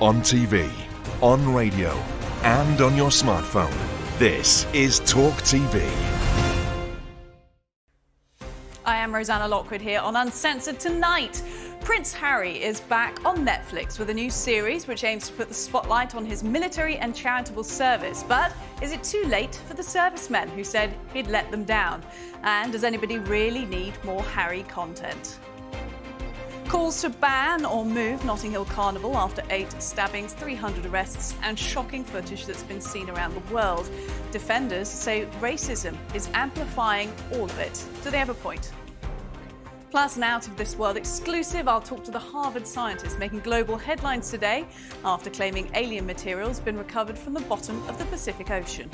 On TV, on radio, and on your smartphone. This is TalkTV. I am Rosanna Lockwood here on Uncensored. Tonight, Prince Harry is back on Netflix with a new series which aims to put the spotlight on his military and charitable service. But is it too late for the servicemen who said he'd let them down? And does anybody really need more Harry content? Calls to ban or move Notting Hill Carnival after 8 stabbings, 300 arrests and shocking footage that's been seen around the world. Defenders say racism is amplifying all of it. Do they have a point? Plus, an out of this world exclusive, I'll talk to the Harvard scientist making global headlines today after claiming alien material's been recovered from the bottom of the Pacific Ocean.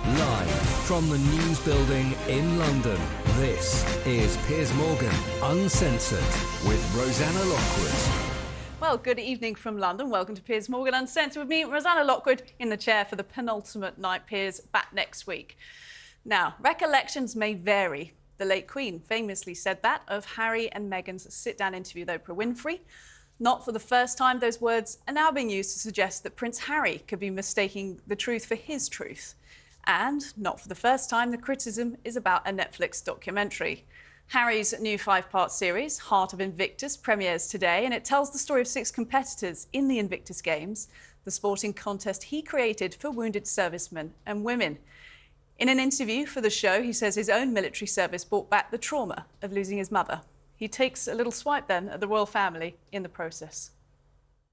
Live from the News Building in London, this is Piers Morgan, Uncensored, with Rosanna Lockwood. Well, good evening from London. Welcome to Piers Morgan Uncensored with me, Rosanna Lockwood, in the chair for the penultimate night. Piers back next week. Now, recollections may vary. The late Queen famously said that of Harry and Meghan's sit-down interview with Oprah Winfrey. Not for the first time, those words are now being used to suggest that Prince Harry could be mistaking the truth for his truth. And not for the first time, the criticism is about a Netflix documentary. Harry's new 5-part series, Heart of Invictus, premieres today, and it tells the story of 6 competitors in the Invictus Games, the sporting contest he created for wounded servicemen and women. In an interview for the show, he says his own military service brought back the trauma of losing his mother. He takes a little swipe then at the royal family in the process.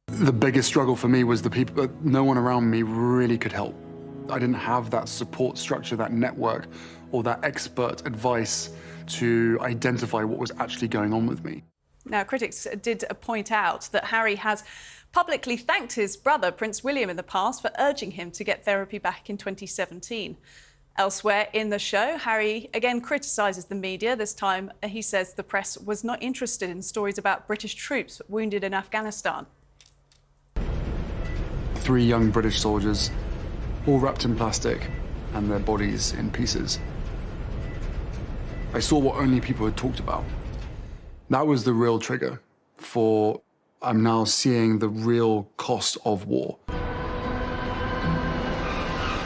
The biggest struggle for me was the people that no one around me really could help. I didn't have that support structure, that network, or that expert advice to identify what was actually going on with me. Now, critics did point out that Harry has publicly thanked his brother, Prince William, in the past for urging him to get therapy back in 2017. Elsewhere in the show, Harry again criticises the media. This time, he says the press was not interested in stories about British troops wounded in Afghanistan. 3 young British soldiers, all wrapped in plastic and their bodies in pieces. I saw what only people had talked about. That was the real trigger for I'm now seeing the real cost of war.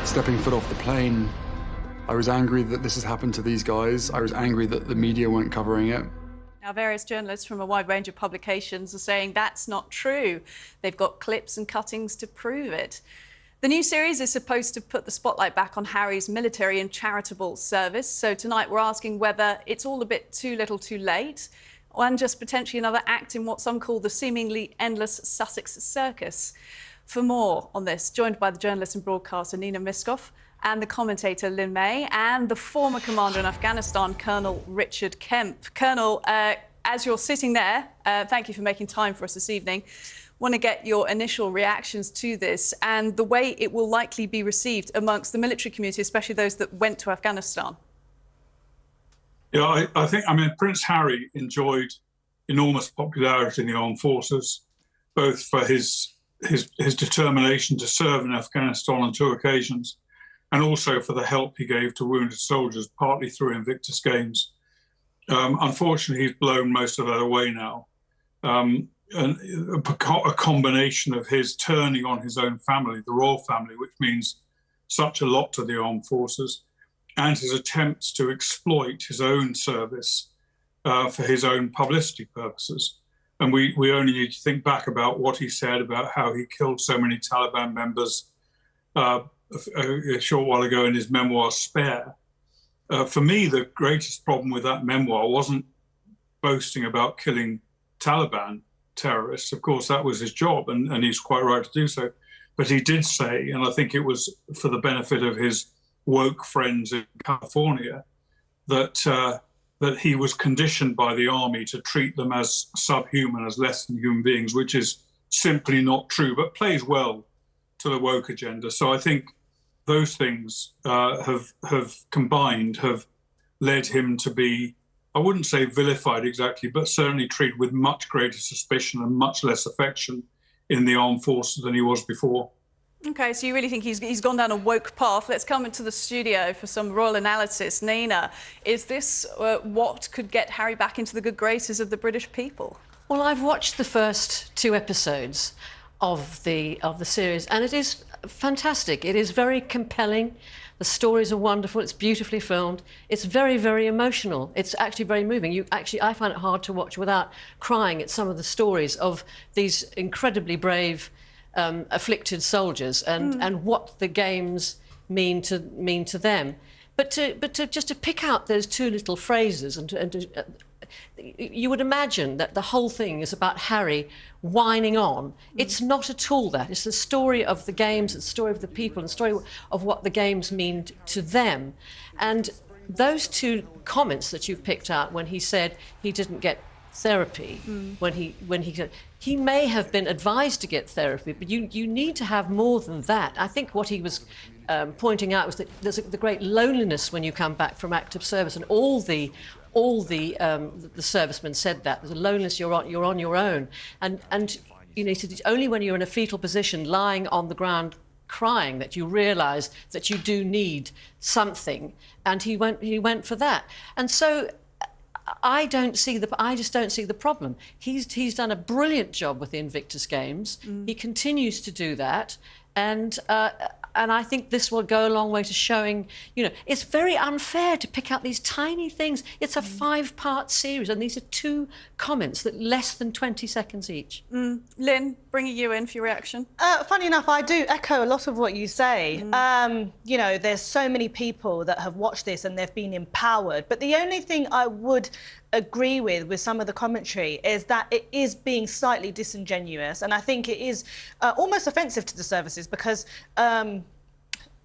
Stepping foot off the plane, I was angry that this has happened to these guys. I was angry that the media weren't covering it. Now, various journalists from a wide range of publications are saying that's not true. They've got clips and cuttings to prove it. The new series is supposed to put the spotlight back on Harry's military and charitable service. So tonight we're asking whether it's all a bit too little too late, and just potentially another act in what some call the seemingly endless Sussex circus. For more on this, joined by the journalist and broadcaster Nina Miskov and the commentator Lynn May and the former commander in Afghanistan, Colonel Richard Kemp. Colonel, as you're sitting there, thank you for making time for us this evening. Want to get your initial reactions to this and the way it will likely be received amongst the military community, especially those that went to Afghanistan. Yeah, I mean, Prince Harry enjoyed enormous popularity in the armed forces, both for his determination to serve in Afghanistan on 2 occasions, and also for the help he gave to wounded soldiers, partly through Invictus Games. Unfortunately, he's blown most of that away now. And a combination of his turning on his own family, the royal family, which means such a lot to the armed forces, and his attempts to exploit his own service for his own publicity purposes. And we only need to think back about what he said about how he killed so many Taliban members a short while ago in his memoir, Spare. For me, the greatest problem with that memoir wasn't boasting about killing Taliban terrorists. Of course, that was his job, and he's quite right to do so. But he did say, and I think it was for the benefit of his woke friends in California, that he was conditioned by the army to treat them as subhuman, as less than human beings, which is simply not true, but plays well to the woke agenda. So I think those things have combined, have led him to be, I wouldn't say vilified exactly, but certainly treated with much greater suspicion and much less affection in the armed forces than he was before. OK, so you really think he's gone down a woke path. Let's come into the studio for some royal analysis. Nina, is this what could get Harry back into the good graces of the British people? Well, I've watched the first 2 episodes of the series, and it is fantastic. It is very compelling. The stories are wonderful. It's beautifully filmed. It's very, very emotional. It's actually very moving. I find it hard to watch without crying at some of the stories of these incredibly brave, afflicted soldiers and what the games mean to them. But to pick out those 2 little phrases you would imagine that the whole thing is about Harry whining on. It's not at all that. It's the story of the games, it's the story of the people, and the story of what the games mean to them. And those 2 comments that you've picked out, when he said he didn't get therapy, when he may have been advised to get therapy, but you need to have more than that. I think what he was pointing out was that there's the great loneliness when you come back from active service, and all the servicemen said that there's a loneliness. You're on your own, and you know, it's only when you're in a fetal position, lying on the ground, crying, that you realise that you do need something. And he went for that, and so I just don't see the problem. He's done a brilliant job with the Invictus Games. He continues to do that, and I think this will go a long way to showing, you know, it's very unfair to pick out these tiny things. It's a 5-part series, and these are 2 comments that less than 20 seconds each. Lynn, bringing you in for your reaction. Funny enough, I do echo a lot of what you say. You know, there's so many people that have watched this and they've been empowered. But the only thing I would agree with some of the commentary is that it is being slightly disingenuous, and I think it is almost offensive to the services, because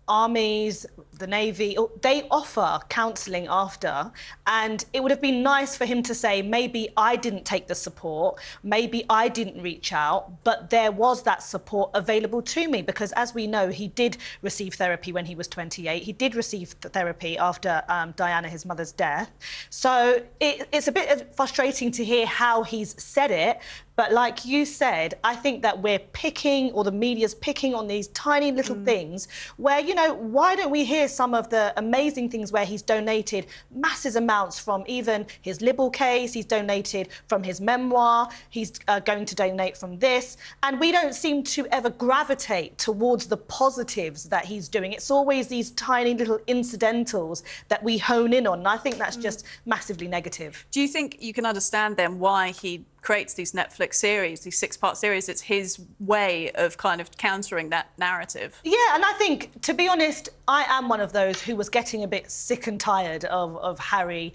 armies, the Navy, they offer counselling after, and it would have been nice for him to say, maybe I didn't take the support, maybe I didn't reach out, but there was that support available to me, because as we know, he did receive therapy when he was 28. He did receive therapy after Diana, his mother's death. So it's a bit frustrating to hear how he's said it. But like you said, I think that we're picking, or the media's picking on these tiny little things where, you know, why don't we hear some of the amazing things where he's donated massive amounts from even his Libel case, he's donated from his memoir, he's going to donate from this, and we don't seem to ever gravitate towards the positives that he's doing. It's always these tiny little incidentals that we hone in on, and I think that's just massively negative. Do you think you can understand then why he creates these Netflix series, these 6-part series? It's his way of kind of countering that narrative. Yeah, and I think, to be honest, I am one of those who was getting a bit sick and tired of Harry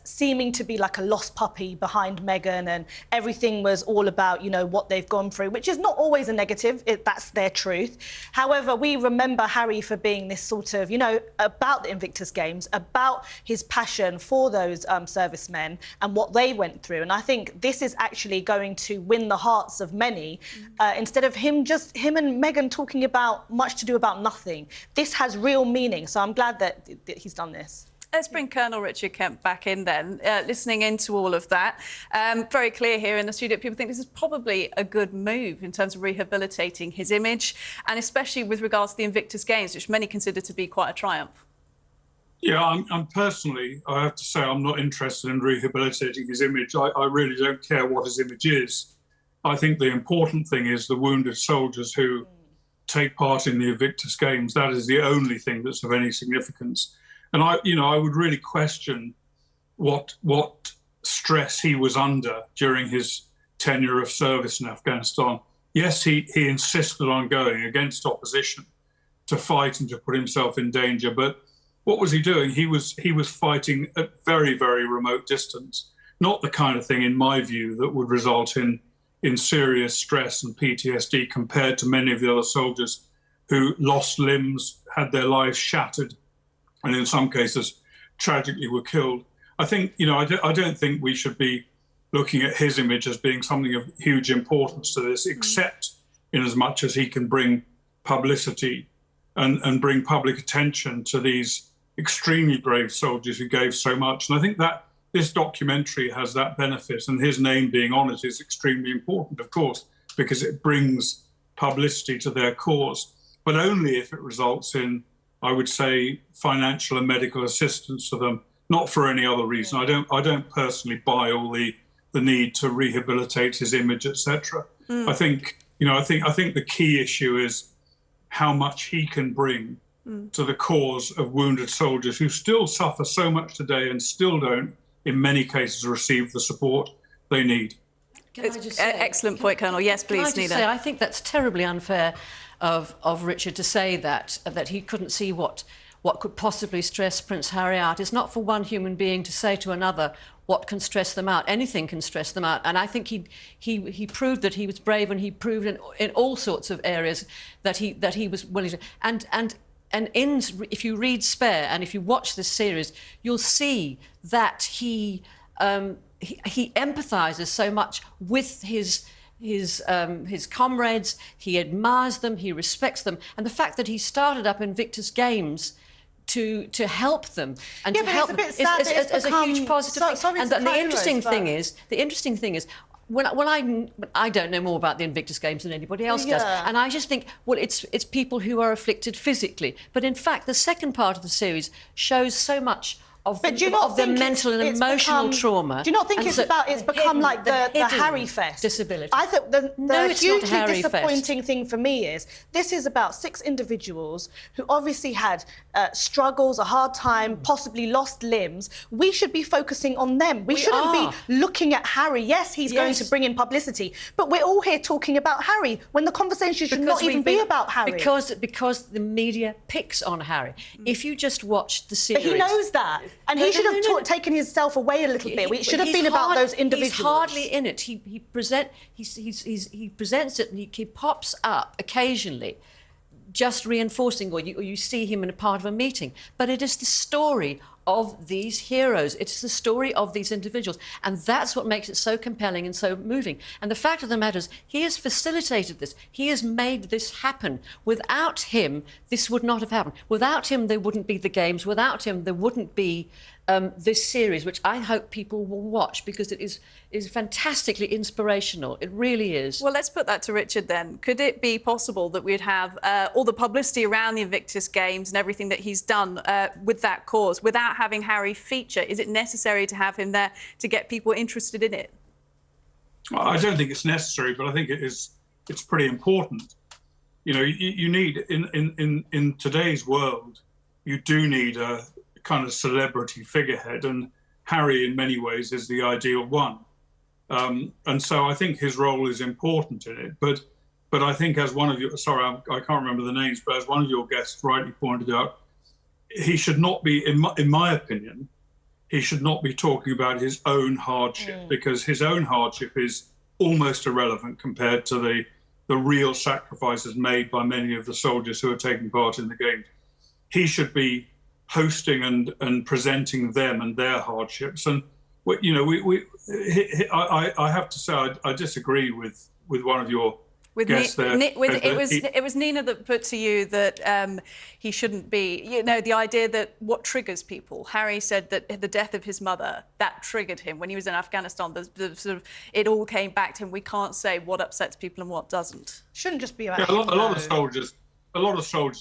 seeming to be like a lost puppy behind Meghan, and everything was all about, you know, what they've gone through, which is not always a negative, that's their truth. However, we remember Harry for being this sort of, you know, about the Invictus Games, about his passion for those servicemen and what they went through, and I think this is actually going to win the hearts of many, instead of him and Meghan talking about much to do about nothing. This has real meaning, so I'm glad that he's done this. Let's bring Colonel Richard Kemp back in then. Listening into all of that, very clear here in the studio, people think this is probably a good move in terms of rehabilitating his image, and especially with regards to the Invictus Games, which many consider to be quite a triumph. Yeah, I'm personally, I have to say, I'm not interested in rehabilitating his image. I really don't care what his image is. I think the important thing is the wounded soldiers who take part in the Invictus Games. That is the only thing that's of any significance. And I would really question what stress he was under during his tenure of service in Afghanistan. Yes, he insisted on going against opposition to fight and to put himself in danger, but what was he doing? He was fighting at very, very remote distance. Not the kind of thing, in my view, that would result in serious stress and PTSD compared to many of the other soldiers who lost limbs, had their lives shattered, and in some cases tragically were killed. I think, I don't think we should be looking at his image as being something of huge importance to this, except in as much as he can bring publicity and bring public attention to these extremely brave soldiers who gave so much. And I think that this documentary has that benefit, and his name being on it is extremely important, of course, because it brings publicity to their cause. but only if it results in, I would say, financial and medical assistance to them, not for any other reason. I don't personally buy all the need to rehabilitate his image, etc. I think the key issue is how much he can bring to the cause of wounded soldiers who still suffer so much today and still don't, in many cases, receive the support they need. Excellent point, Colonel. Yes, please, Nina. I think that's terribly unfair of Richard to say that he couldn't see what could possibly stress Prince Harry out. It's not for one human being to say to another what can stress them out. Anything can stress them out. And I think he proved that he was brave, and he proved in all sorts of areas that he was willing to. And if you read Spare and if you watch this series, you'll see that he empathises so much with his comrades. He admires them, he respects them, and the fact that he started up Invictus Games to help them and to help them is a huge positive thing. And the interesting thing is when I don't know more about the Invictus Games than anybody else does, and I just think, well, it's people who are afflicted physically, but in fact the second part of the series shows so much of the mental and emotional trauma. Do you not think it's become like the Harry Fest? Disability. I think the hugely disappointing thing for me is this is about 6 individuals who obviously had struggles, a hard time, possibly lost limbs. We should be focusing on them. We shouldn't be looking at Harry. Yes, he's going to bring in publicity, but we're all here talking about Harry when the conversation should not even be about Harry. Because the media picks on Harry. If you just watch the series... But he knows that. And he should have taken himself away a little bit. It should have been about those individuals. He's hardly in it. He presents it, and he pops up occasionally, just reinforcing, or you see him in a part of a meeting. But it is the story of these heroes. It's the story of these individuals. And that's what makes it so compelling and so moving. And the fact of the matter is, he has facilitated this. He has made this happen. Without him, this would not have happened. Without him, there wouldn't be the games. Without him, there wouldn't be this series, which I hope people will watch, because it is fantastically inspirational. It really is. Well, let's put that to Richard then. Could it be possible that we'd have all the publicity around the Invictus Games and everything that he's done with that cause without having Harry feature? Is it necessary to have him there to get people interested in it? Well, I don't think it's necessary, but I think it's pretty important. You know, you need in today's world, you do need a kind of celebrity figurehead, and Harry in many ways is the ideal one. And so I think his role is important in it. But I think, as one of your, I can't remember the names, but as one of your guests rightly pointed out, he should not be, in my opinion, he should not be talking about his own hardship, because his own hardship is almost irrelevant compared to the real sacrifices made by many of the soldiers who are taking part in the games. He should be hosting and presenting them and their hardships. And you know, I have to say I disagree with one of your guests there. It was Nina that put to you that he shouldn't be. You know, the idea that what triggers people. Harry said that the death of his mother, that triggered him when he was in Afghanistan. The sort of, it all came back to him. We can't say what upsets people and what doesn't. Shouldn't just be about a lot of soldiers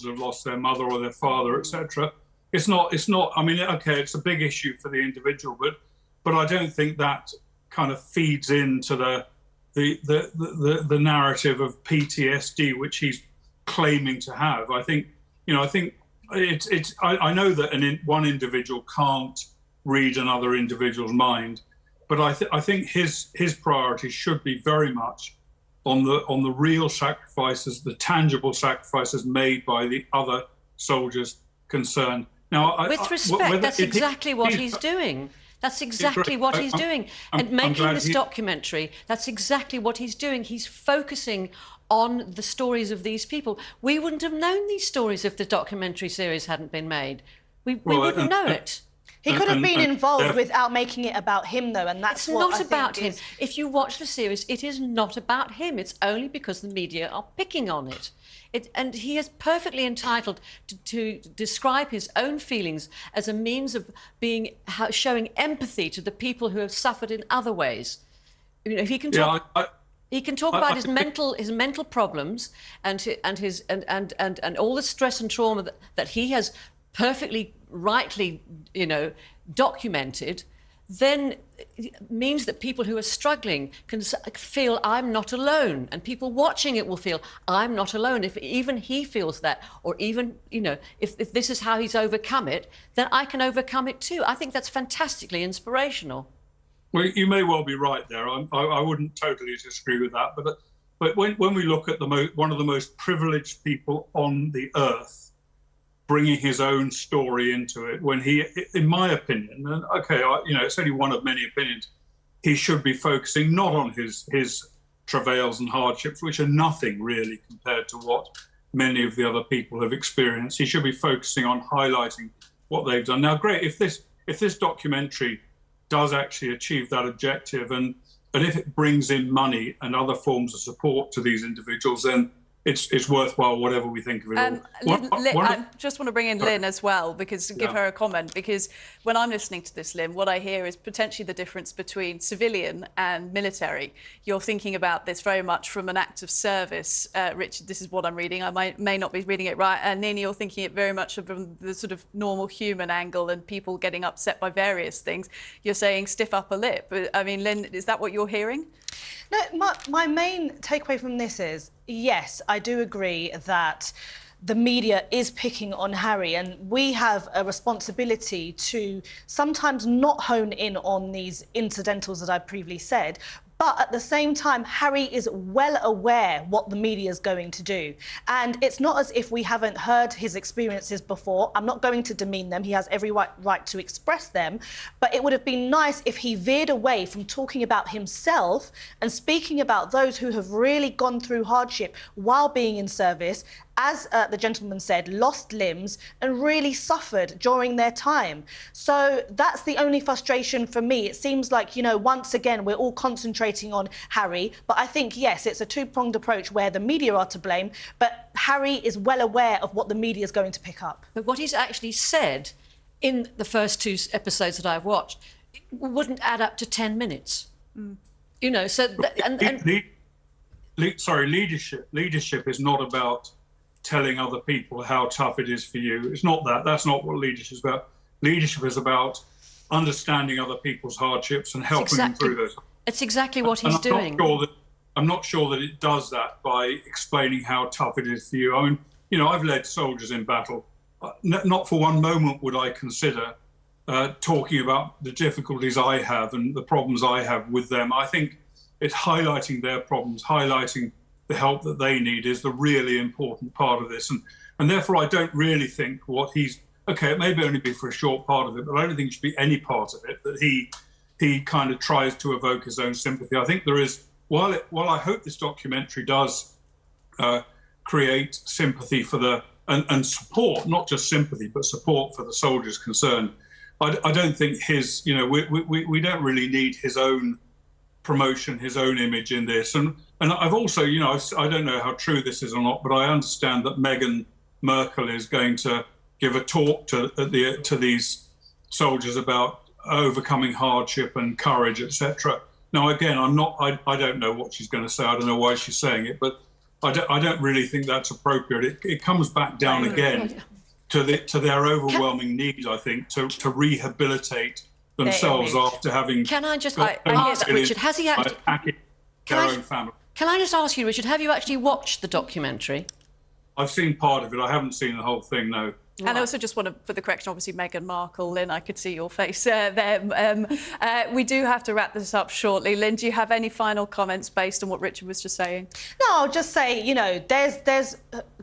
have lost their mother or their father, etc. It's not. I mean, okay, it's a big issue for the individual, but I don't think that kind of feeds into the narrative of PTSD which he's claiming to have. I think it's. I know that one individual can't read another individual's mind, but I think his priority should be very much on the real sacrifices, the tangible sacrifices made by the other soldiers concerned. Now, with respect, that's exactly what he's doing. That's exactly what he's doing. And making this documentary, that's exactly what he's doing. He's focusing on the stories of these people. We wouldn't have known these stories if the documentary series hadn't been made. We wouldn't know it. He could have been involved without making it about him, though, and that's what I think. It's not about him. If you watch the series, it is not about him. It's only because the media are picking on it. And he is perfectly entitled to describe his own feelings as a means of showing empathy to the people who have suffered in other ways. You know, if he can talk... He can talk about his mental problems and all the stress and trauma that he has perfectly rightly, documented. Then it means that people who are struggling can feel I'm not alone, and people watching it will feel I'm not alone. If even he feels that, or even if this is how he's overcome it, then I can overcome it too. I think that's fantastically inspirational. Well, you may well be right there. I wouldn't totally disagree with that. But when we look at one of the most privileged people on the earth bringing his own story into it, when he, in my opinion, and okay, it's only one of many opinions, he should be focusing not on his travails and hardships, which are nothing really compared to what many of the other people have experienced. He should be focusing on highlighting what they've done. Now, great, if this documentary does actually achieve that objective, and if it brings in money and other forms of support to these individuals, then it's worthwhile, whatever we think of it all. I just want to bring in Lynn as well, because give her a comment, because when I'm listening to this, Lynn, what I hear is potentially the difference between civilian and military. You're thinking about this very much from an act of service. Richard, this is what I'm reading. I may not be reading it right. And Nina, you're thinking it very much from the sort of normal human angle and people getting upset by various things. You're saying stiff upper lip. I mean, Lynn, is that what you're hearing? No, my main takeaway from this is, yes, I do agree that the media is picking on Harry, and we have a responsibility to sometimes not hone in on these incidentals that I previously said. But at the same time, Harry is well aware what the media is going to do. And it's not as if we haven't heard his experiences before. I'm not going to demean them. He has every right to express them. But it would have been nice if he veered away from talking about himself and speaking about those who have really gone through hardship while being in service, as the gentleman said, lost limbs and really suffered during their time. So that's the only frustration for me. It seems like, once again, we're all concentrating on Harry. But I think, yes, it's a two-pronged approach where the media are to blame, but Harry is well aware of what the media is going to pick up. But what he's actually said in the first 2 episodes that I've watched wouldn't add up to 10 minutes. Leadership is not about telling other people how tough it is for you. It's not that. That's not what leadership is about. Leadership is about understanding other people's hardships and helping them through those. It's exactly what he's doing. I'm not sure that it does that by explaining how tough it is for you. I mean, I've led soldiers in battle. Not for one moment would I consider talking about the difficulties I have and the problems I have with them. I think it's highlighting their problems, highlighting the help that they need is the really important part of this. And therefore, I don't really think it may only be for a short part of it, but I don't think it should be any part of it that he kind of tries to evoke his own sympathy. I think there is, while I hope this documentary does create sympathy for and support, not just sympathy, but support for the soldiers concerned, I don't think we don't really need his own promotion, his own image in this. And I've also, I don't know how true this is or not, but I understand that Meghan Markle is going to give a talk to these soldiers about overcoming hardship and courage, etc. Now, again, I don't know what she's going to say. I don't know why she's saying it, but I don't really think that's appropriate. It comes back down again to their overwhelming need, I think, to rehabilitate themselves after having. Can I just ask Richard? Has he actually their own family? Can I just ask you, Richard? Have you actually watched the documentary? I've seen part of it. I haven't seen the whole thing, no. And I also just want to put the correction, obviously, Meghan Markle. Lynn, I could see your face there. We do have to wrap this up shortly. Lynn, do you have any final comments based on what Richard was just saying? No, I'll just say, there's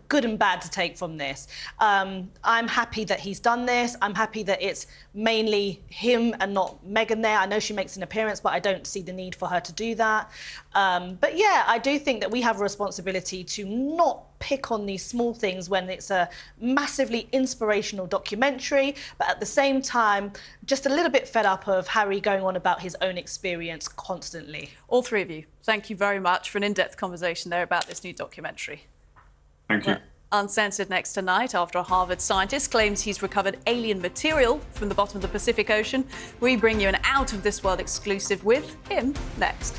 good and bad to take from this. I'm happy that he's done this. I'm happy that it's mainly him and not Meghan there. I know she makes an appearance, but I don't see the need for her to do that. But yeah, I do think that we have a responsibility to not pick on these small things when it's a massively inspirational documentary, but at the same time, just a little bit fed up of Harry going on about his own experience constantly. All three of you, thank you very much for an in-depth conversation there about this new documentary. Thank you. Uncensored next tonight after a Harvard scientist claims he's recovered alien material from the bottom of the Pacific Ocean. We bring you an out-of-this-world exclusive with him next.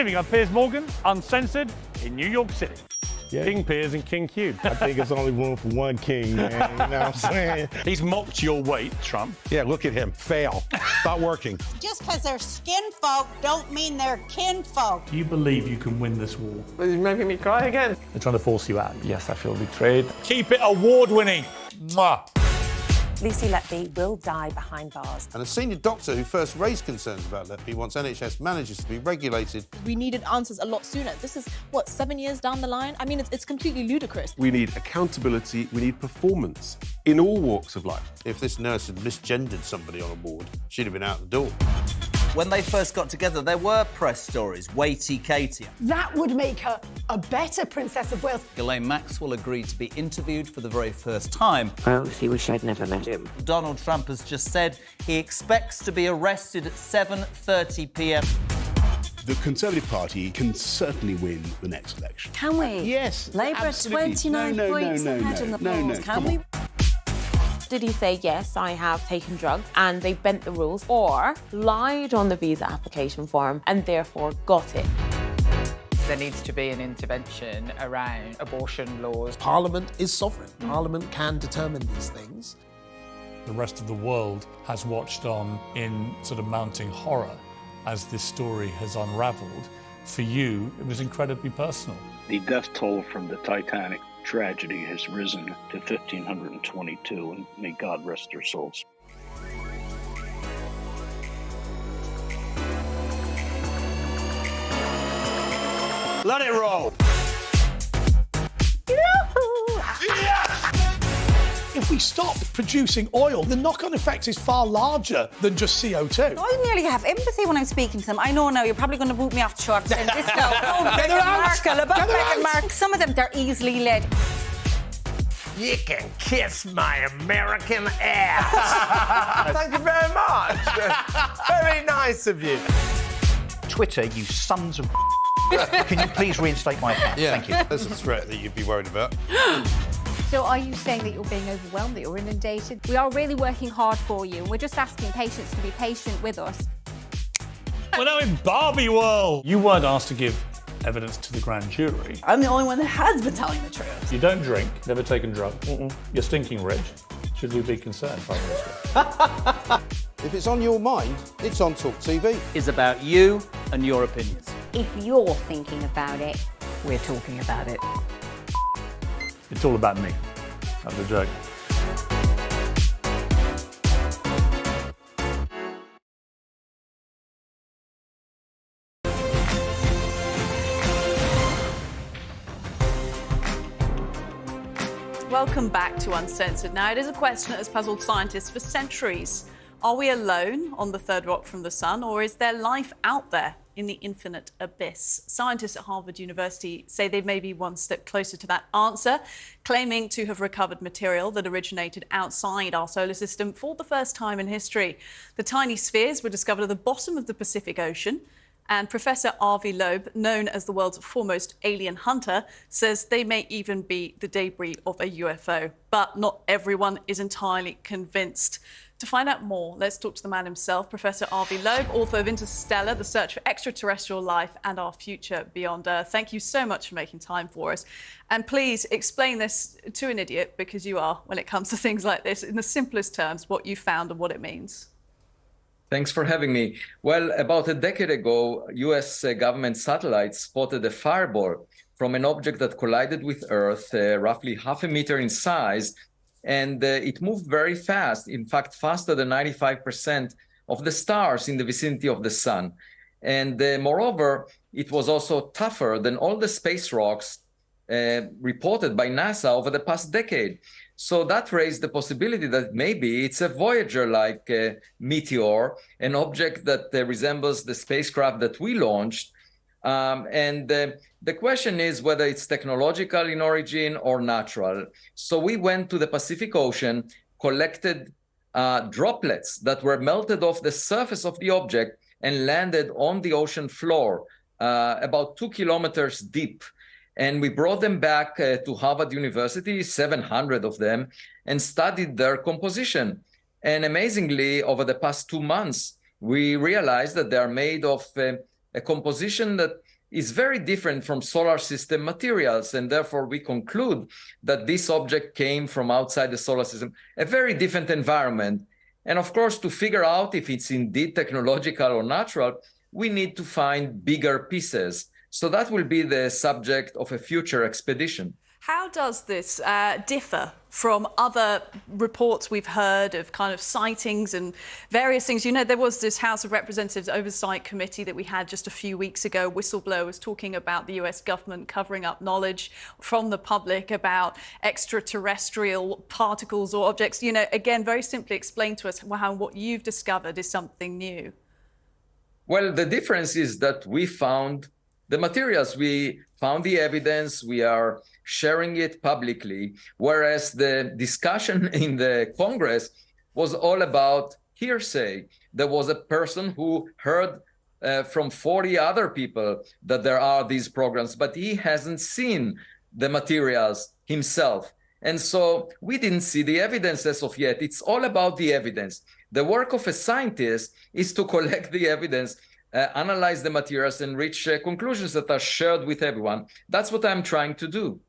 evening, I'm Piers Morgan, Uncensored, in New York City. Yeah. King Piers and King Q. I think it's only room for one king, man. You know what I'm saying? He's mocked your weight, Trump. Yeah, look at him. Fail. Stop working. Just because they're skin folk don't mean they're kin folk. Do you believe you can win this war? He's making me cry again. They're trying to force you out. Yes, I feel betrayed. Keep it award-winning. Mwah. Lucy Letby will die behind bars. And a senior doctor who first raised concerns about Letby wants NHS managers to be regulated. We needed answers a lot sooner. This is, what, 7 years down the line? I mean, it's completely ludicrous. We need accountability, we need performance in all walks of life. If this nurse had misgendered somebody on a ward, she'd have been out the door. When they first got together, there were press stories, weighty Katie. That would make her a better Princess of Wales. Ghislaine Maxwell agreed to be interviewed for the very first time. I honestly wish I'd never met him. Donald Trump has just said he expects to be arrested at 7:30 p.m. The Conservative Party can certainly win the next election. Can we? Yes, Labour absolutely. 29 points ahead in the polls. Can we? Did he say, yes, I have taken drugs and they bent the rules, or lied on the visa application form and therefore got it? There needs to be an intervention around abortion laws. Parliament is sovereign. Parliament can determine these things. The rest of the world has watched on in sort of mounting horror as this story has unravelled. For you, it was incredibly personal. The death toll from the Titanic tragedy has risen to 1,522, and may God rest their souls. Let it roll. If we stop producing oil, the knock-on effect is far larger than just CO2. I nearly have empathy when I'm speaking to them. I know now you're probably going to boot me off the shorts saying this now. Oh, Meghan Markle, about Meghan Markle. Some of them, they're easily led. You can kiss my American ass. Thank you very much. Very nice of you. Twitter, you sons of... Can you please reinstate my account? Yeah, Thank you. There's a threat that you'd be worried about. So are you saying that you're being overwhelmed, that you're inundated? We are really working hard for you. We're just asking patients to be patient with us. We're now in Barbie world. You weren't asked to give evidence to the grand jury. I'm the only one that has been telling the truth. You don't drink, never taken drugs. You're stinking rich. Should we be concerned, Prime Minister? If it's on your mind, it's on TalkTV. Is about you and your opinions. If you're thinking about it, We're talking about it. It's all about me. That's a joke. Welcome back to Uncensored. Now, it is a question that has puzzled scientists for centuries. Are we alone on the third rock from the sun, or is there life out there in the infinite abyss? Scientists at Harvard University say they may be one step closer to that answer, claiming to have recovered material that originated outside our solar system for the first time in history. The tiny spheres were discovered at the bottom of the Pacific Ocean, and Professor Avi Loeb, known as the world's foremost alien hunter, says they may even be the debris of a UFO. But not everyone is entirely convinced. To find out more, let's talk to the man himself, Professor Avi Loeb, author of Interstellar, The Search for Extraterrestrial Life and Our Future Beyond Earth. Thank you so much for making time for us. And please explain this to an idiot, because you are, when it comes to things like this, in the simplest terms, what you found and what it means. Thanks for having me. Well, about a decade ago, US government satellites spotted a fireball from an object that collided with Earth, roughly 0.5 meter in size, and it moved very fast, in fact, faster than 95% of the stars in the vicinity of the sun. And moreover, it was also tougher than all the space rocks reported by NASA over the past decade. So that raised the possibility that maybe it's a Voyager-like meteor, an object that resembles the spacecraft that we launched. The question is whether it's technological in origin or natural. So we went to the Pacific Ocean, collected droplets that were melted off the surface of the object and landed on the ocean floor, about 2 kilometers deep. And we brought them back to Harvard University, 700 of them, and studied their composition. And amazingly, over the past 2 months, we realized that they are made of a composition that is very different from solar system materials, and therefore we conclude that this object came from outside the solar system, a very different environment. And of course, to figure out if it's indeed technological or natural, we need to find bigger pieces. So that will be the subject of a future expedition. How does this differ from other reports we've heard of kind of sightings and various things? You know, there was this House of Representatives Oversight Committee that we had just a few weeks ago. Whistleblowers talking about the US government covering up knowledge from the public about extraterrestrial particles or objects. You know, again, very simply explain to us how what you've discovered is something new. Well, the difference is that we found the materials, we found the evidence, we are sharing it publicly, whereas the discussion in the Congress was all about hearsay. There was a person who heard from 40 other people that there are these programs, but he hasn't seen the materials himself. And so we didn't see the evidence as of yet. It's all about the evidence. The work of a scientist is to collect the evidence, analyze the materials, and reach conclusions that are shared with everyone. That's what I'm trying to do.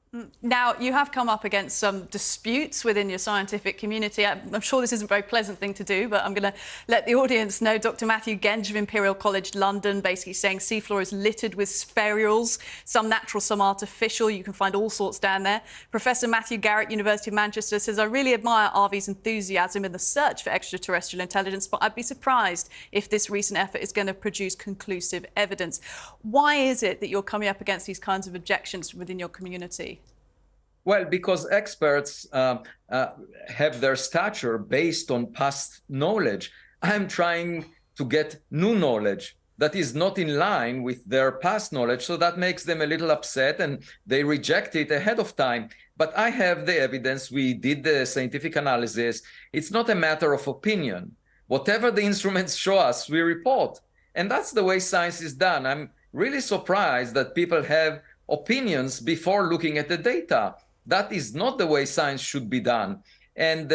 Now, you have come up against some disputes within your scientific community. I'm sure this isn't a very pleasant thing to do, but I'm going to let the audience know. Dr. Matthew Genge of Imperial College London basically saying seafloor is littered with spherules, some natural, some artificial. You can find all sorts down there. Professor Matthew Garrett, University of Manchester, says, I really admire RV's enthusiasm in the search for extraterrestrial intelligence, but I'd be surprised if this recent effort is going to produce conclusive evidence. Why is it that you're coming up against these kinds of objections within your community? Well, because experts have their stature based on past knowledge. I'm trying to get new knowledge that is not in line with their past knowledge, so that makes them a little upset and they reject it ahead of time. But I have the evidence. We did the scientific analysis. It's not a matter of opinion. Whatever the instruments show us, we report. And that's the way science is done. I'm really surprised that people have opinions before looking at the data. That is not the way science should be done. And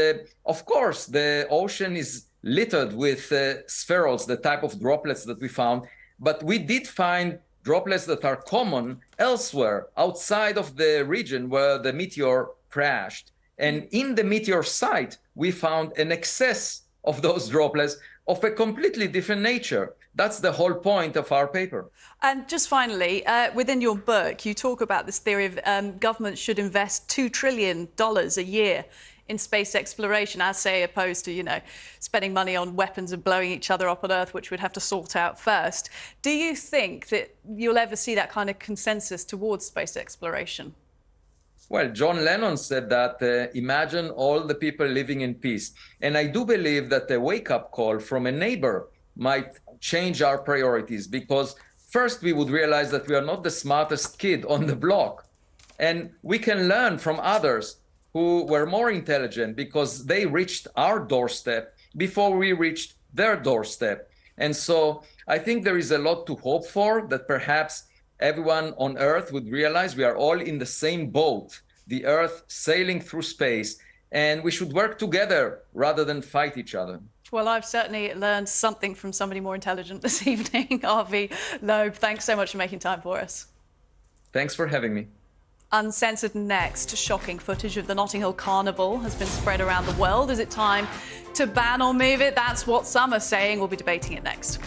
of course, the ocean is littered with spherules, the type of droplets that we found. But we did find droplets that are common elsewhere, outside of the region where the meteor crashed. And in the meteor site, we found an excess of those droplets of a completely different nature. That's the whole point of our paper. And just finally, within your book, you talk about this theory of governments should invest $2 trillion a year in space exploration, as say opposed to, you know, spending money on weapons and blowing each other up on Earth, which we'd have to sort out first. Do you think that you'll ever see that kind of consensus towards space exploration? Well, John Lennon said that, imagine all the people living in peace. And I do believe that a wake-up call from a neighbor might change our priorities, because first we would realize that we are not the smartest kid on the block. And we can learn from others who were more intelligent because they reached our doorstep before we reached their doorstep. And so I think there is a lot to hope for, that perhaps everyone on Earth would realize we are all in the same boat, the Earth sailing through space, and we should work together rather than fight each other. Well, I've certainly learned something from somebody more intelligent this evening. R.V. Loeb, thanks so much for making time for us. Thanks for having me. Uncensored next. Shocking footage of the Notting Hill Carnival has been spread around the world. Is it time to ban or move it? That's what some are saying. We'll be debating it next.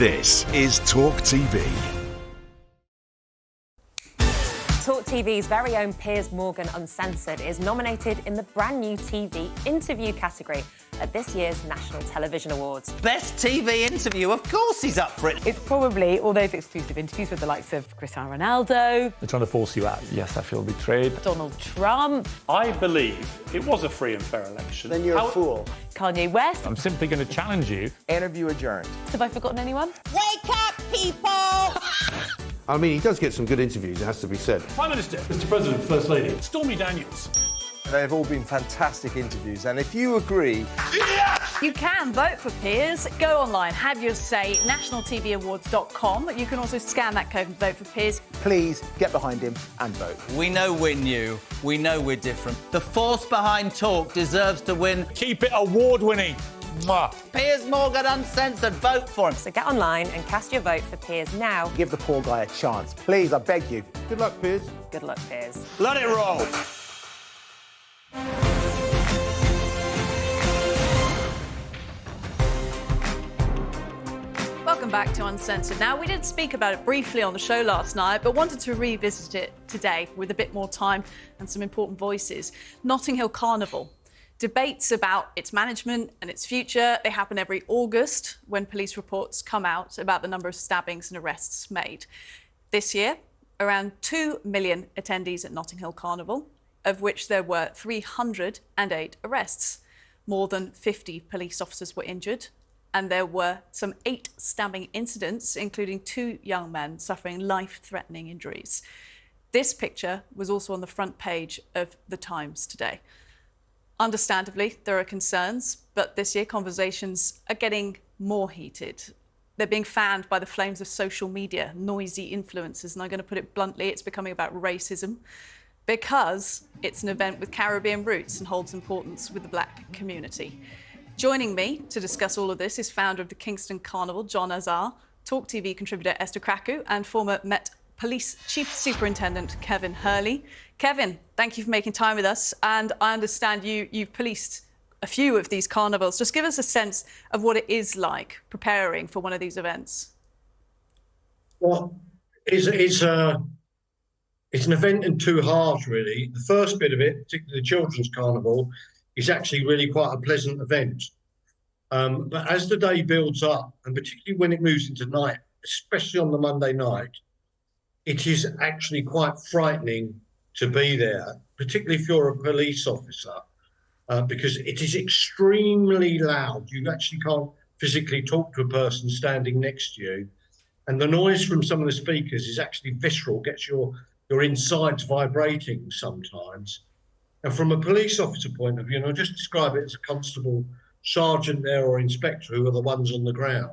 This is TalkTV. TalkTV's very own Piers Morgan Uncensored is nominated in the brand new TV interview category at this year's National Television Awards. Best TV interview, of course he's up for it. It's probably all those exclusive interviews with the likes of Cristiano Ronaldo, They're trying to force you out. Yes, I feel betrayed. Donald Trump, I believe it was a free and fair election. Then you're a fool. Kanye West. I'm simply going to challenge you. Interview adjourned. Have I forgotten anyone? Wake up, people! I mean, he does get some good interviews, it has to be said. Prime Minister, Mr. President, First Lady, Stormy Daniels. They've all been fantastic interviews, and if you agree... You can vote for Piers. Go online, have your say, nationaltvawards.com. You can also scan that code and vote for Piers. Please get behind him and vote. We know we're new. We know we're different. The force behind Talk deserves to win. Keep it award-winning. Mwah. Piers Morgan Uncensored. Vote for him. So get online and cast your vote for Piers now. Give the poor guy a chance. Please, I beg you. Good luck, Piers. Good luck, Piers. Let it roll. Welcome back to Uncensored. Now, we did speak about it briefly on the show last night, but wanted to revisit it today with a bit more time and some important voices. Notting Hill Carnival. Debates about its management and its future, they happen every August when police reports come out about the number of stabbings and arrests made. This year, around 2 million attendees at Notting Hill Carnival, of which there were 308 arrests. More than 50 police officers were injured, and there were some 8 stabbing incidents, including 2 young men suffering life-threatening injuries. This picture was also on the front page of The Times today. Understandably, there are concerns, but this year conversations are getting more heated. They're being fanned by the flames of social media, noisy influencers, and I'm going to put it bluntly, it's becoming about racism because it's an event with Caribbean roots and holds importance with the black community. Joining me to discuss all of this is founder of the Kingston Carnival, John Azar, TalkTV contributor Esther Kraku, and former Met Police Chief Superintendent Kevin Hurley. Kevin, thank you for making time with us. And I understand you've policed a few of these carnivals. Just give us a sense of what it is like preparing for one of these events. Well, it's an event in 2 halves, really. The first bit of it, particularly the Children's Carnival, is actually really quite a pleasant event. But as the day builds up, and particularly when it moves into night, especially on the Monday night, it is actually quite frightening to be there, particularly if you're a police officer, because it is extremely loud. You actually can't physically talk to a person standing next to you. And the noise from some of the speakers is actually visceral, gets your insides vibrating sometimes. And from a police officer point of view, and I'll just describe it as a constable, sergeant there or inspector who are the ones on the ground,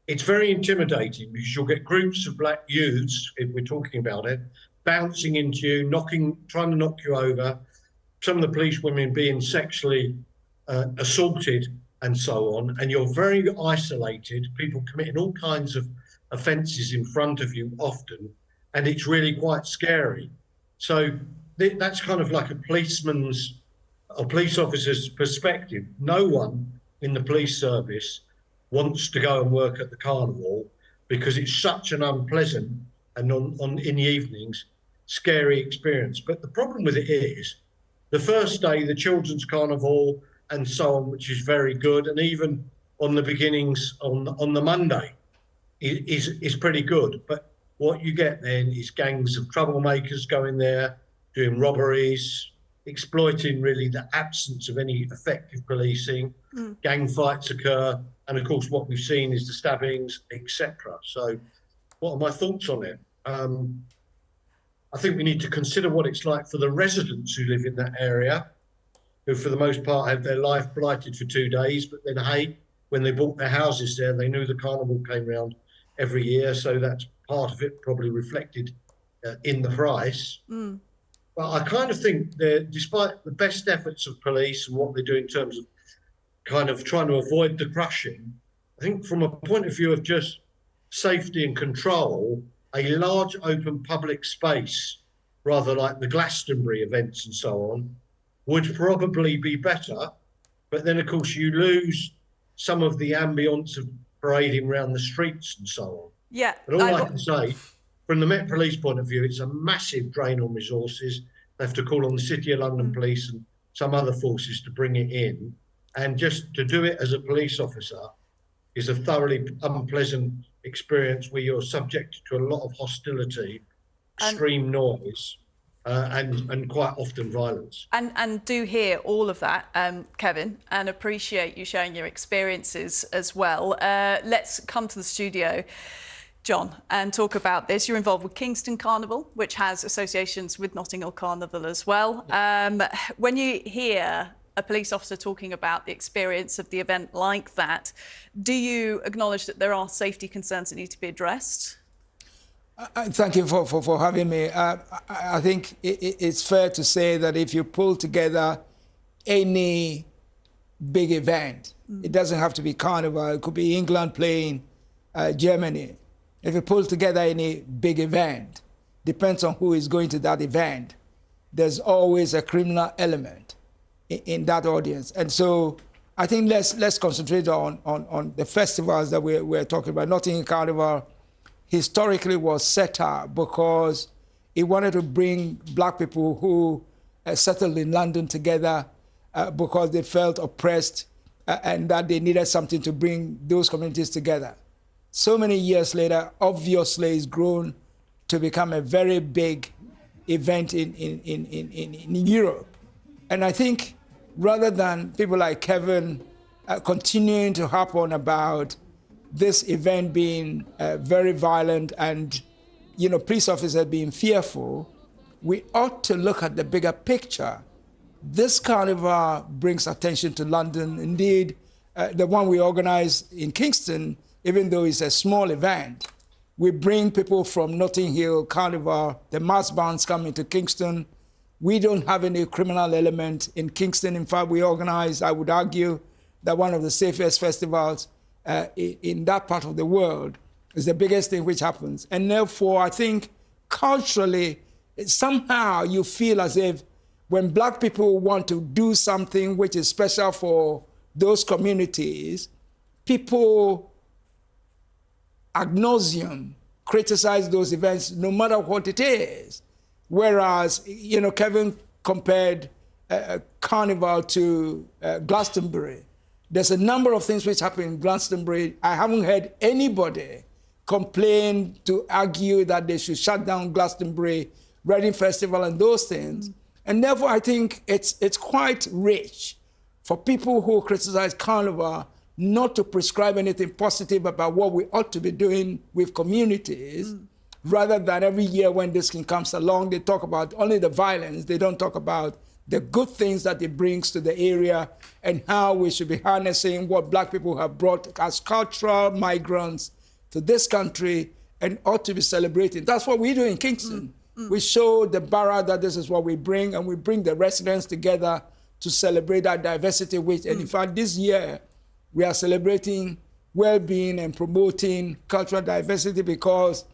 it's very intimidating because you'll get groups of black youths, if we're talking about it, bouncing into you, trying to knock you over, some of the police women being sexually assaulted and so on, and you're very isolated, people committing all kinds of offences in front of you often, and it's really quite scary. So that's kind of like a police officer's perspective. No one in the police service wants to go and work at the carnival because it's such an unpleasant and in the evenings, scary experience. But the problem with it is the first day, the Children's Carnival and so on, which is very good, and even on the beginnings on the Monday is pretty good. But what you get then is gangs of troublemakers going there, doing robberies, exploiting really the absence of any effective policing. Gang fights occur, and of course what we've seen is the stabbings, etc. So what are my thoughts on it? I think we need to consider what it's like for the residents who live in that area, who for the most part have their life blighted for 2 days, but then hey, when they bought their houses there, they knew the carnival came round every year, so that's part of it probably reflected in the price. But I kind of think that despite the best efforts of police and what they do in terms of kind of trying to avoid the crushing, I think from a point of view of just safety and control, a large open public space, rather like the Glastonbury events and so on, would probably be better. But then, of course, you lose some of the ambience of parading around the streets and so on. Yeah. But all I can say, from the Met Police point of view, it's a massive drain on resources. They have to call on the City of London Police and some other forces to bring it in. And just to do it as a police officer is a thoroughly unpleasant experience where you're subjected to a lot of hostility, extreme noise, and quite often violence. And do hear all of that, Kevin, and appreciate you sharing your experiences as well. Let's come to the studio, John, and talk about this. You're involved with Kingston Carnival, which has associations with Notting Hill Carnival as well. When you hear a police officer talking about the experience of the event like that, do you acknowledge that there are safety concerns that need to be addressed? Thank you for having me. I think it's fair to say that if you pull together any big event, it doesn't have to be Carnival, it could be England playing Germany. If you pull together any big event, depends on who is going to that event, there's always a criminal element in that audience. And so I think let's concentrate on the festivals that we're talking about. Notting Hill Carnival historically was set up because it wanted to bring black people who settled in London together because they felt oppressed and that they needed something to bring those communities together. So many years later, obviously it's grown to become a very big event in Europe. And I think rather than people like Kevin continuing to harp on about this event being very violent and, police officers being fearful, we ought to look at the bigger picture. This carnival brings attention to London. Indeed, the one we organize in Kingston, even though it's a small event, we bring people from Notting Hill Carnival, the mass bands coming to Kingston. We don't have any criminal element in Kingston. In fact, we organize, I would argue, that one of the safest festivals in that part of the world is the biggest thing which happens. And therefore, I think culturally, somehow you feel as if when black people want to do something which is special for those communities, people ad nauseum criticize those events no matter what it is. Whereas, Kevin compared Carnival to Glastonbury. There's a number of things which happen in Glastonbury. I haven't heard anybody complain to argue that they should shut down Glastonbury, Reading Festival and those things. And therefore, I think it's quite rich for people who criticize Carnival not to prescribe anything positive about what we ought to be doing with communities, rather than every year when this thing comes along, they talk about only the violence. They don't talk about the good things that it brings to the area and how we should be harnessing what black people have brought as cultural migrants to this country and ought to be celebrated. That's what we do in Kingston. We show the borough that this is what we bring, and we bring the residents together to celebrate that diversity. And in fact, this year, we are celebrating well-being and promoting cultural diversity because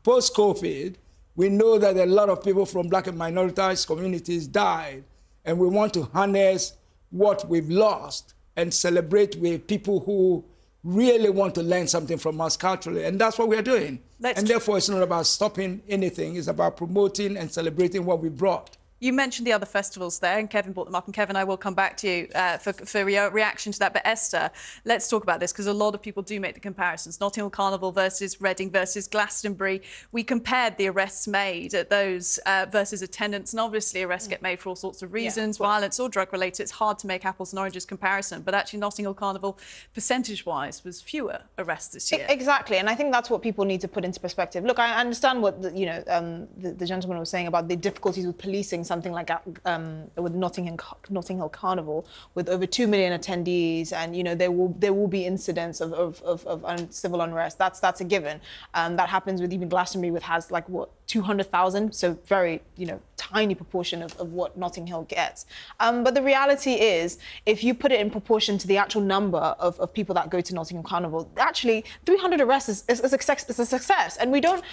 post-COVID, we know that a lot of people from black and minoritized communities died, and we want to harness what we've lost and celebrate with people who really want to learn something from us culturally, and that's what we are doing. And therefore, it's not about stopping anything, it's about promoting and celebrating what we brought. You mentioned the other festivals there, and Kevin brought them up. And Kevin, I will come back to you for your reaction to that. But Esther, let's talk about this, because a lot of people do make the comparisons. Notting Hill Carnival versus Reading versus Glastonbury. We compared the arrests made at those versus attendance. And obviously, arrests get made for all sorts of reasons, violence or drug-related. It's hard to make apples and oranges comparison. But actually, Notting Hill Carnival, percentage-wise, was fewer arrests this year. Exactly. And I think that's what people need to put into perspective. Look, I understand what the gentleman was saying about the difficulties with policing something like with Notting Hill Carnival, with over 2 million attendees, and there will be incidents of civil unrest. That's a given. That happens with even Glastonbury, which has 200,000, so very tiny proportion of what Notting Hill gets. But the reality is, if you put it in proportion to the actual number of people that go to Notting Hill Carnival, actually 300 arrests is a success. And we don't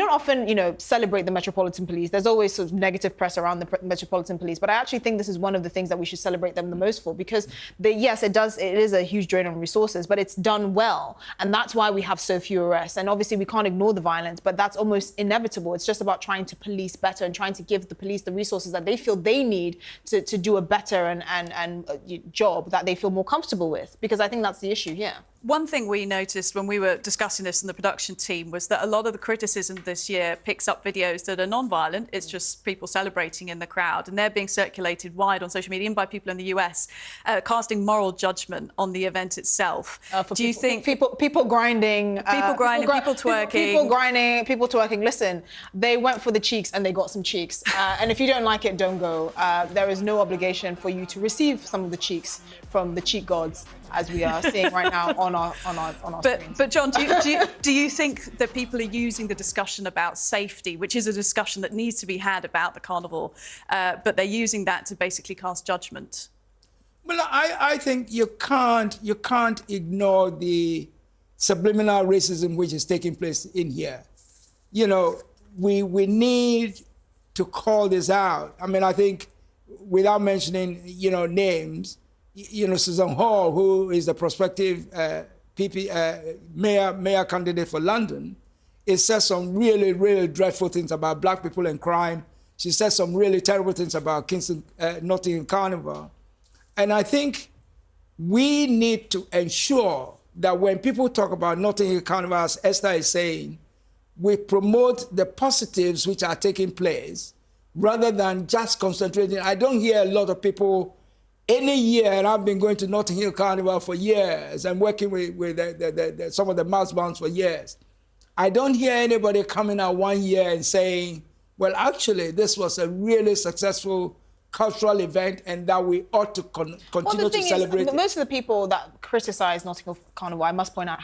often, you know, celebrate the Metropolitan Police. There's always sort of negative press around the Metropolitan Police, but I actually think this is one of the things that we should celebrate them the most for, because yes, it is a huge drain on resources, but it's done well. And that's why we have so few arrests. And obviously we can't ignore the violence, but that's almost inevitable. It's just about trying to police better and trying to give the police the resources that they feel they need to do a better and job that they feel more comfortable with, because I think that's the issue here. One thing we noticed when we were discussing this in the production team was that a lot of the criticism this year picks up videos that are non-violent. It's just people celebrating in the crowd, and they're being circulated wide on social media and by people in the US, casting moral judgment on the event itself. Do you think people grinding, people twerking, people twerking? Listen, they went for the cheeks and they got some cheeks. And if you don't like it, don't go. There is no obligation for you to receive some of the cheeks from the cheek gods, as we are seeing right now on our screens. But John, do you think that people are using the discussion about safety, which is a discussion that needs to be had about the carnival, but they're using that to basically cast judgment? Well, I think you can't ignore the subliminal racism which is taking place in here. You know, we need to call this out. I mean, I think without mentioning, you know, names, you know, Susan Hall, who is the prospective mayor candidate for London, it says some really, really dreadful things about black people and crime. She says some really terrible things about Notting Hill Carnival. And I think we need to ensure that when people talk about Notting Hill Carnival, as Esther is saying, we promote the positives which are taking place rather than just concentrating. I don't hear a lot of people any year, and I've been going to Notting Hill Carnival for years and working with some of the mass bands for years. I don't hear anybody coming out one year and saying, well, actually, this was a really successful cultural event and that we ought to continue to celebrate it. Most of the people that criticise Notting Hill Carnival, I must point out,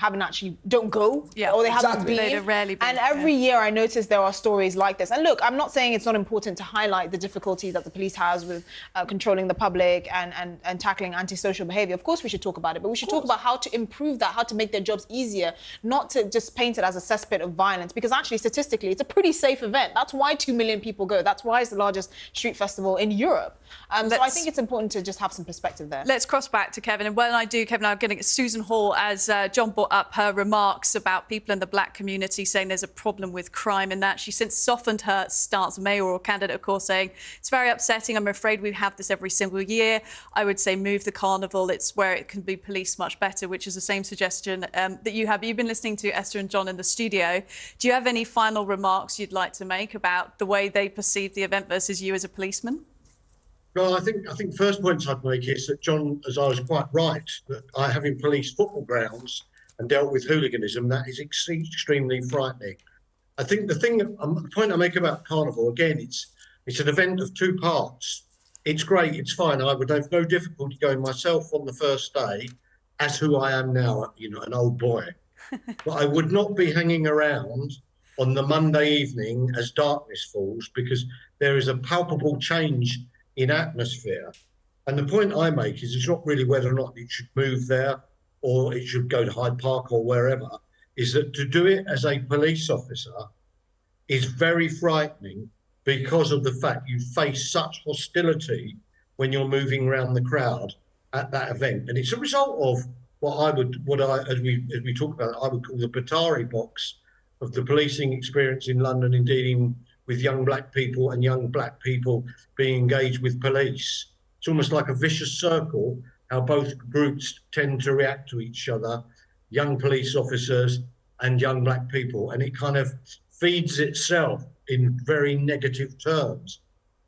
don't go, or they haven't been. They've rarely been. And every year I notice there are stories like this. And look, I'm not saying it's not important to highlight the difficulty that the police has with controlling the public and tackling antisocial behaviour. Of course we should talk about it, but we should talk about how to improve that, how to make their jobs easier, not to just paint it as a cesspit of violence, because actually statistically it's a pretty safe event. That's why 2 million people go. That's why it's the largest street festival in Europe. So I think it's important to just have some perspective there. Let's cross back to Kevin. And when I do, Kevin, I'm getting Susan Hall, as John brought up her remarks about people in the black community saying there's a problem with crime and that. She's since softened her stance, mayoral candidate, of course, saying it's very upsetting. I'm afraid we have this every single year. I would say move the carnival. It's where it can be policed much better, which is the same suggestion that you have. You've been listening to Esther and John in the studio. Do you have any final remarks you'd like to make about the way they perceive the event versus you as a policeman? Well, I think first point I'd make is that John, as I was quite right, that having policed football grounds and dealt with hooliganism, that is extremely frightening. I think the point I make about Carnival, again, it's an event of two parts. It's great, it's fine. I would have no difficulty going myself on the first day as who I am now, you know, an old boy. But I would not be hanging around on the Monday evening as darkness falls, because there is a palpable change in atmosphere. And the point I make is it's not really whether or not it should move there or it should go to Hyde Park or wherever, is that to do it as a police officer is very frightening because of the fact you face such hostility when you're moving around the crowd at that event. And it's a result of as we talk about, I would call the Batari box of the policing experience in London in dealing with young black people and young black people being engaged with police. It's almost like a vicious circle, how both groups tend to react to each other, young police officers and young black people, and it kind of feeds itself in very negative terms.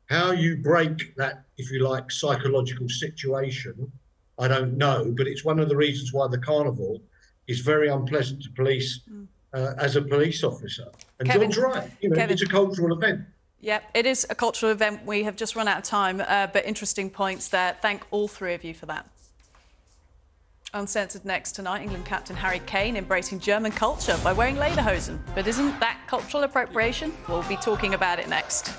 How you break that, if you like, psychological situation, I don't know, but it's one of the reasons why the carnival is very unpleasant to police as a police officer. And Kevin, John's right, you know, Kevin, it's a cultural event. Yep, it is a cultural event. We have just run out of time, but interesting points there. Thank all three of you for that. Uncensored next tonight, England captain Harry Kane embracing German culture by wearing lederhosen. But isn't that cultural appropriation? We'll be talking about it next.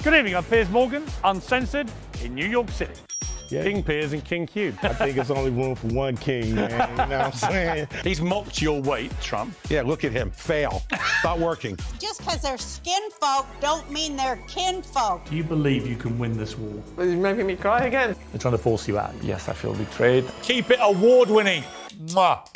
Good evening, I'm Piers Morgan, Uncensored, in New York City. Yeah. King Piers and King Q. I think it's only room for one king, man. You know what I'm saying? He's mocked your weight, Trump. Yeah, look at him. Fail. Not working. Just because they're skin folk don't mean they're kin folk. Do you believe you can win this war? He's making me cry again. They're trying to force you out. Yes, I feel betrayed. Keep it award-winning. Mwah.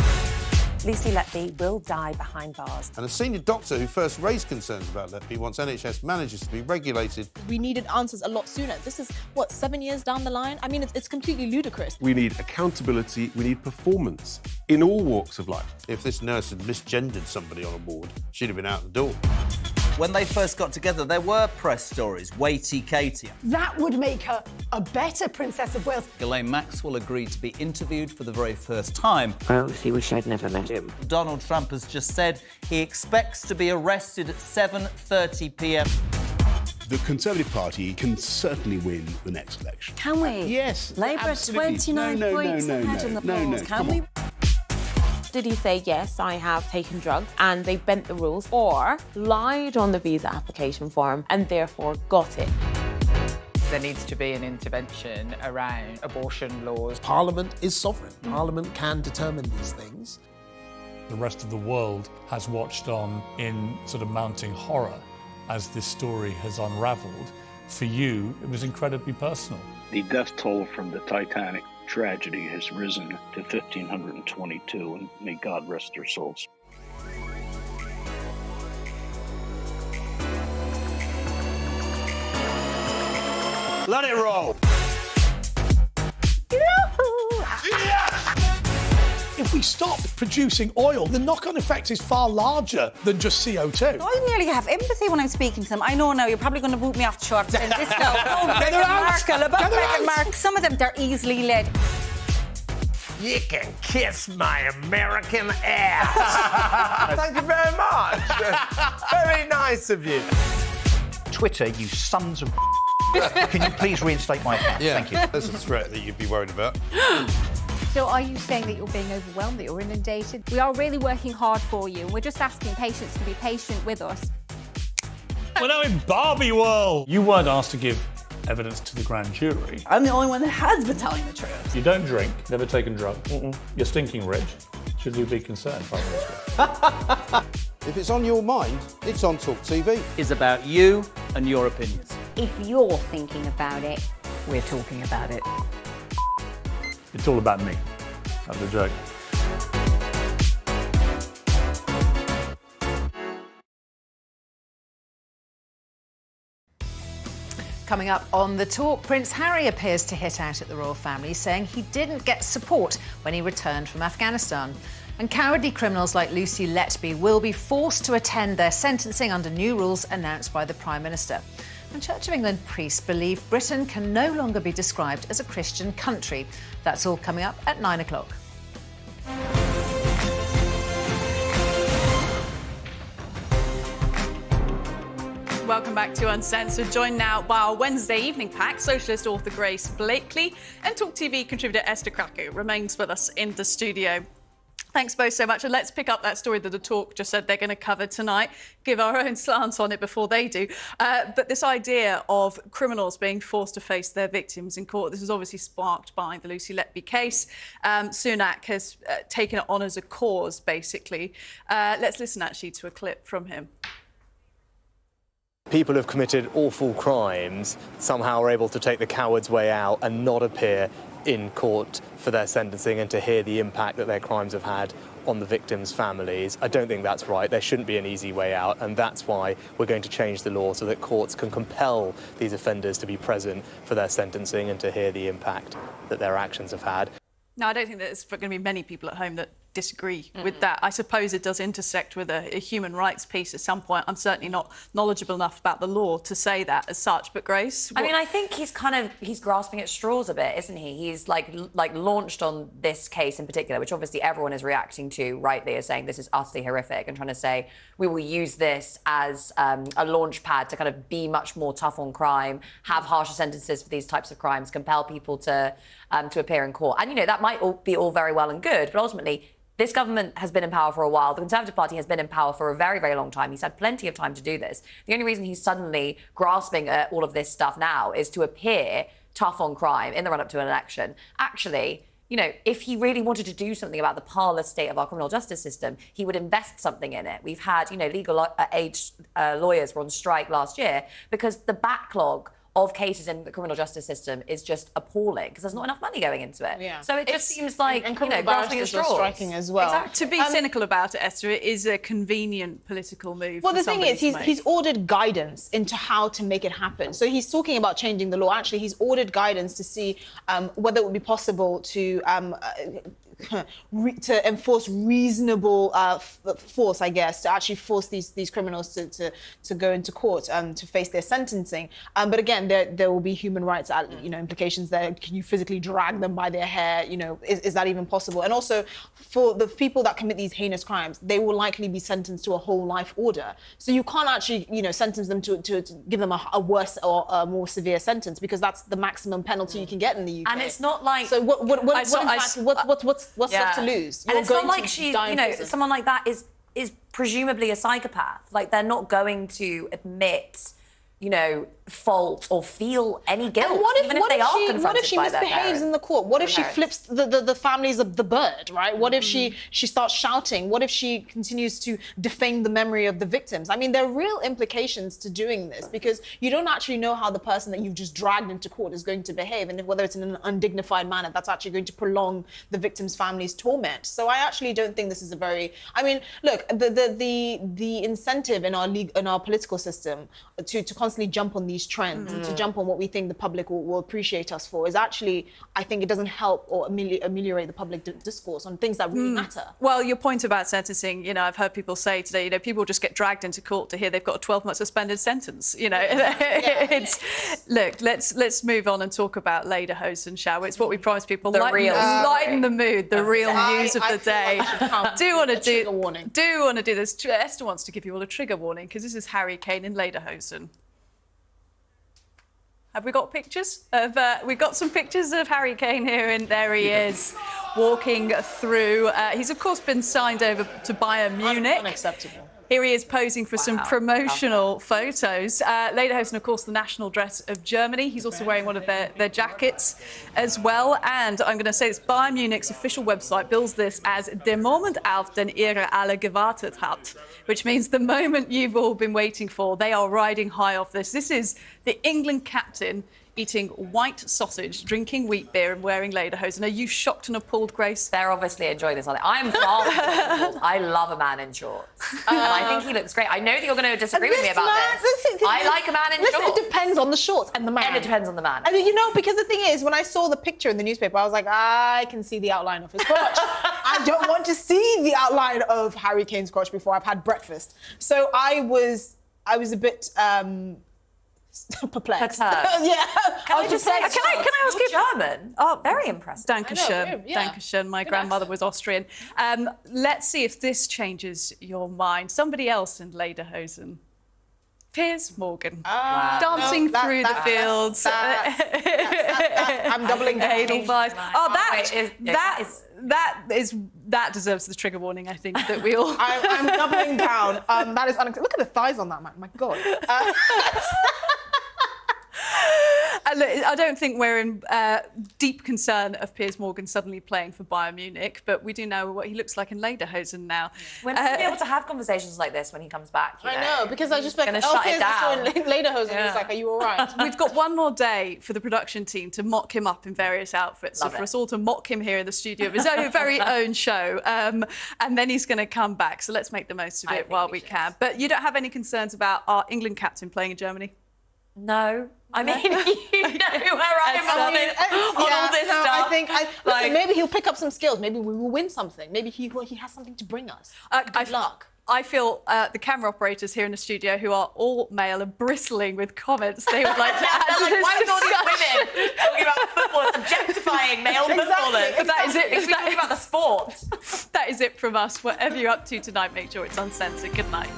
Lucy Letby will die behind bars. And a senior doctor who first raised concerns about Letby wants NHS managers to be regulated. We needed answers a lot sooner. This is, what, 7 years down the line? I mean, it's completely ludicrous. We need accountability, we need performance in all walks of life. If this nurse had misgendered somebody on a ward, she'd have been out the door. When they first got together, there were press stories, weighty Katie. That would make her a better Princess of Wales. Ghislaine Maxwell agreed to be interviewed for the very first time. I honestly wish I'd never met him. Donald Trump has just said he expects to be arrested at 7:30 p.m. The Conservative Party can certainly win the next election. Can we? Yes. Labour absolutely. 29 points ahead in the polls. Can we? Did he say, yes, I have taken drugs and they bent the rules, or lied on the visa application form and therefore got it? There needs to be an intervention around abortion laws. Parliament is sovereign. Parliament can determine these things. The rest of the world has watched on in sort of mounting horror as this story has unravelled. For you, it was incredibly personal. The death toll from the Titanic tragedy has risen to 1,522, and may God rest their souls. Let it roll. If we stop producing oil, the knock-on effect is far larger than just CO2. I nearly have empathy when I'm speaking to them. I know now you're probably going to boot me off the show after saying this now. Oh, Meghan Markle, about Meghan Markle. Some of them, they're easily led. You can kiss my American ass. Thank you very much. Very nice of you. Twitter, you sons of Can you please reinstate my account? Yeah, Thank you. There's a threat that you'd be worried about. So are you saying that you're being overwhelmed, that you're inundated? We are really working hard for you. We're just asking patients to be patient with us. We're now in Barbie world. You weren't asked to give evidence to the grand jury. I'm the only one that has been telling the truth. You don't drink, never taken drugs. You're stinking rich. Should you be concerned, Prime Minister? If it's on your mind, it's on TalkTV. Is about you and your opinions. If you're thinking about it, We're talking about it. It's all about me. That was a joke. Coming up on The Talk, Prince Harry appears to hit out at the royal family, saying he didn't get support when he returned from Afghanistan. And cowardly criminals like Lucy Letby will be forced to attend their sentencing under new rules announced by the Prime Minister. And Church of England priests believe Britain can no longer be described as a Christian country. That's all coming up at 9 o'clock. Welcome back to Uncensored. Joined now by our Wednesday evening pack, socialist author Grace Blakely and TalkTV contributor Esther Krakow remains with us in the studio. Thanks both so much. And let's pick up that story that The Talk just said they're going to cover tonight, give our own slants on it before they do. But this idea of criminals being forced to face their victims in court, this is obviously sparked by the Lucy Letby case. Sunak has taken it on as a cause, basically. Let's listen actually to a clip from him. People who've committed awful crimes somehow are able to take the coward's way out and not appear in court for their sentencing and to hear the impact that their crimes have had on the victims' families. I don't think that's right. There shouldn't be an easy way out, and that's why we're going to change the law so that courts can compel these offenders to be present for their sentencing and to hear the impact that their actions have had. Now, I don't think there's going to be many people at home that disagree with that. I suppose it does intersect with a human rights piece at some point. I'm certainly not knowledgeable enough about the law to say that as such. But Grace, I mean, I think he's grasping at straws a bit, isn't he? He's like launched on this case in particular, which obviously everyone is reacting to rightly, as saying this is utterly horrific, and trying to say we will use this as a launch pad to kind of be much more tough on crime, have harsher sentences for these types of crimes, compel people to appear in court. And, you know, that might all be all very well and good, but ultimately This government has been in power for a while. The Conservative Party has been in power for a very, very long time. He's had plenty of time to do this. The only reason he's suddenly grasping at all of this stuff now is to appear tough on crime in the run-up to an election. Actually, you know, if he really wanted to do something about the parlous state of our criminal justice system, he would invest something in it. We've had, you know, legal age lawyers were on strike last year because the backlog of cases in the criminal justice system is just appalling because there's not enough money going into it. Yeah. So it just seems like, and you know, grasping at straws. striking as well. Exactly. To be cynical about it, Esther, it is a convenient political move. Well, for the thing is, somebody to make. he's ordered guidance into how to make it happen. So he's talking about changing the law. Actually, he's ordered guidance to see whether it would be possible to to enforce reasonable force, I guess, to actually force these criminals to go into court to face their sentencing. But again, there will be human rights, implications there. Can you physically drag them by their hair? You know, is that even possible? And also, for the people that commit these heinous crimes, they will likely be sentenced to a whole life order. So you can't actually, sentence them to give them a worse or a more severe sentence because that's the maximum penalty you can get in the UK. And it's not like... So what's left to lose? And it's not like someone like that is presumably a psychopath. Like, they're not going to admit, fault or feel any guilt, even if they are confronted by their parents. What if she misbehaves in the court? What if she flips the families of the bird, right? What if she starts shouting? What if she continues to defame the memory of the victims? I mean, there are real implications to doing this because you don't actually know how the person that you've just dragged into court is going to behave, and whether it's in an undignified manner that's actually going to prolong the victim's family's torment. So I actually don't think this is a very... I mean, look, the incentive in our political system to constantly jump on these trends and to jump on what we think the public will appreciate us for is actually, I think it doesn't help or ameliorate the public discourse on things that really matter. Well, your point about sentencing, I've heard people say today, people just get dragged into court to hear they've got a 12-month suspended sentence. Look, let's move on and talk about lederhosen, shall we? It's what we promised people. Lighten the mood, the real news of the day. Do want to do this. Esther wants to give you all a trigger warning because this is Harry Kane in lederhosen. Have we got pictures of? We've got some pictures of Harry Kane here, and there he is, walking through. He's of course been signed over to Bayern Munich. Unacceptable. Here he is posing for some promotional photos. Lederhosen, of course, the national dress of Germany. He's also wearing one of their jackets as well. And I'm going to say this, Bayern Munich's official website bills this as Der Moment auf den ihr alle gewartet habt, which means the moment you've all been waiting for. They are riding high off this. This is the England captain eating white sausage, drinking wheat beer and wearing lederhosen. Are you shocked and appalled, Grace? They're obviously enjoying this, aren't they? I'm far from appalled. I love a man in shorts. And I think he looks great. I know that you're going to disagree with me about this. I like a man in shorts. It depends on the shorts and the man. And it depends on the man. I mean, because the thing is, when I saw the picture in the newspaper, I was like, I can see the outline of his crotch. I don't want to see the outline of Harry Kane's crotch before I've had breakfast. So I was a bit... perplexed. Yeah. Can I just say, can I ask you German? Oh, very impressive. Dankeschön. Dankeschön. My grandmother was Austrian. Let's see if this changes your mind. Somebody else in lederhosen. Piers Morgan, dancing through the fields. I'm doubling down. That deserves the trigger warning. I think that we all. I'm doubling down. That is unacceptable. Look at the thighs on that man. My God. I don't think we're in deep concern of Piers Morgan suddenly playing for Bayern Munich, but we do know what he looks like in lederhosen now. When we'll be able to have conversations like this when he comes back. I know, because I just like, shut it down. Lederhosen. It's like, are you all right? We've got one more day for the production team to mock him up in various outfits, so for us all to mock him here in the studio of his very own show, and then he's going to come back. So let's make the most of it while we can. But you don't have any concerns about our England captain playing in Germany? No. I mean, you know where I am on all this stuff. I think, listen, maybe he'll pick up some skills. Maybe we will win something. Maybe he has something to bring us. Good luck. I feel the camera operators here in the studio, who are all male, are bristling with comments they would like to add to this why discussion. Why women talking about football, objectifying male footballers? But that is it. We're talking about the sport. That is it from us. Whatever you're up to tonight, make sure it's uncensored. Good night.